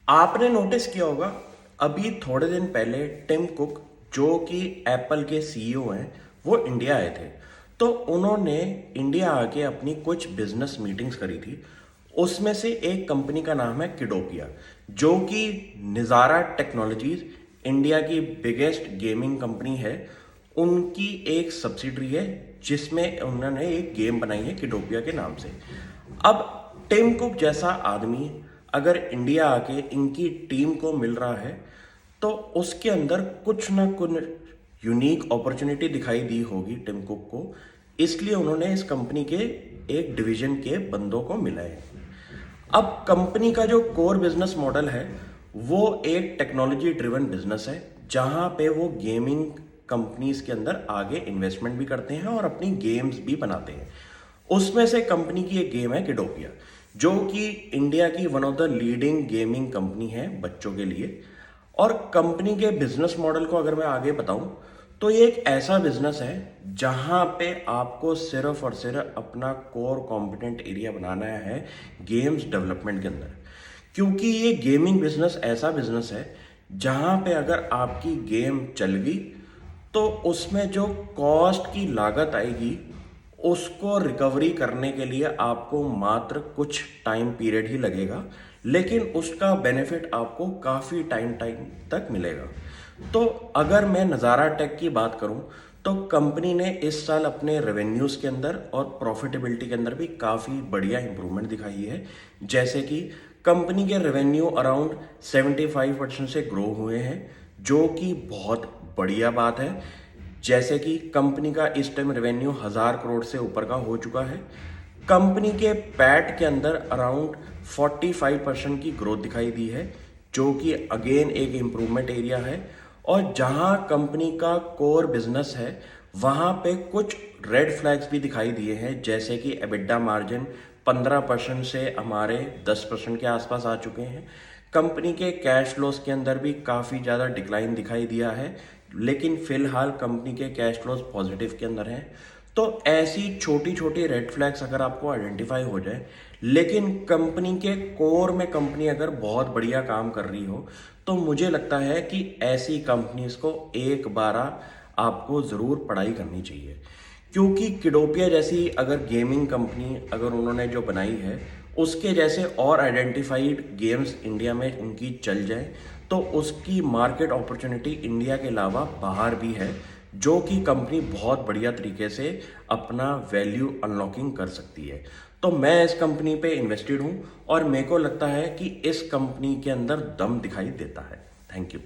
आपने नोटिस किया होगा, अभी थोड़े दिन पहले टिम कुक जो कि एप्पल के सीईओ हैं, वो इंडिया आए थे। तो उन्होंने इंडिया आके अपनी कुछ बिजनेस मीटिंग्स करी थी। उसमें से एक कंपनी का नाम है किडोपिया, जो कि निज़ारा टेक्नोलॉजीज, इंडिया की बिगेस्ट गेमिंग कंपनी है, उनकी एक सब्सिडरी है, जिसमें उन्होंने एक गेम बनाई है किडोपिया के नाम से। अब टिम कुक जैसा आदमी अगर इंडिया आके इनकी टीम को मिल रहा है, तो उसके अंदर कुछ ना कुछ यूनिक अपॉर्चुनिटी दिखाई दी होगी टिम कुक को, इसलिए उन्होंने इस कंपनी के एक डिवीजन के बंदों को मिला है। अब कंपनी का जो कोर बिजनेस मॉडल है, वो एक टेक्नोलॉजी ड्रिवन बिजनेस है, जहां पे वो गेमिंग कंपनीज के अंदर आगे इन्वेस्टमेंट भी करते हैं और अपनी गेम्स भी बनाते हैं। उसमें से कंपनी की एक गेम है किडोपिया, जो कि इंडिया की one of the leading gaming company है बच्चों के लिए। और कंपनी के बिजनेस मॉडल को अगर मैं आगे बताऊं, तो ये एक ऐसा बिजनेस है जहां पे आपको सिर्फ और सिर्फ अपना कोर कॉम्पिटेंट एरिया बनाना है गेम्स डेवलपमेंट के अंदर। क्योंकि ये गेमिंग बिजनेस ऐसा बिजनेस है जहां पे अगर आपकी गेम चल गई, तो उसमें जो कॉस्ट की लागत आएगी, उसको रिकवरी करने के लिए आपको मात्र कुछ टाइम पीरियड ही लगेगा, लेकिन उसका बेनिफिट आपको काफ़ी टाइम टाइम तक मिलेगा। तो अगर मैं नज़ारा टेक की बात करूं, तो कंपनी ने इस साल अपने रेवेन्यूज़ के अंदर और प्रॉफिटेबिलिटी के अंदर भी काफ़ी बढ़िया इंप्रूवमेंट दिखाई है। जैसे कि कंपनी के रेवेन्यू अराउंड 75% से ग्रो हुए हैं, जो कि बहुत बढ़िया बात है। जैसे कि कंपनी का इस टाइम रेवेन्यू 1000 करोड़ से ऊपर का हो चुका है। कंपनी के पैट के अंदर अराउंड 45% की ग्रोथ दिखाई दी है, जो कि अगेन एक इम्प्रूवमेंट एरिया है। और जहां कंपनी का कोर बिजनेस है, वहां पे कुछ रेड फ्लैग्स भी दिखाई दिए हैं, जैसे कि एबिडा मार्जिन 15% से हमारे 10% के आसपास आ चुके हैं। कंपनी के कैश फ्लोज के अंदर भी काफ़ी ज़्यादा डिक्लाइन दिखाई दिया है, लेकिन फिलहाल कंपनी के कैश फ्लोज पॉजिटिव के अंदर हैं। तो ऐसी छोटी छोटी रेड फ्लैग्स अगर आपको आइडेंटिफाई हो जाए, लेकिन कंपनी के कोर में कंपनी अगर बहुत बढ़िया काम कर रही हो, तो मुझे लगता है कि ऐसी कंपनीज को एक बार आपको ज़रूर पढ़ाई करनी चाहिए। क्योंकि किडोपिया जैसी अगर गेमिंग कंपनी अगर उन्होंने जो बनाई है, उसके जैसे और आइडेंटिफाइड गेम्स इंडिया में उनकी चल जाए, तो उसकी मार्केट अपॉर्चुनिटी इंडिया के अलावा बाहर भी है, जो कि कंपनी बहुत बढ़िया तरीके से अपना वैल्यू अनलॉकिंग कर सकती है। तो मैं इस कंपनी पे इन्वेस्टेड हूँ और मेरे को लगता है कि इस कंपनी के अंदर दम दिखाई देता है। Thank you.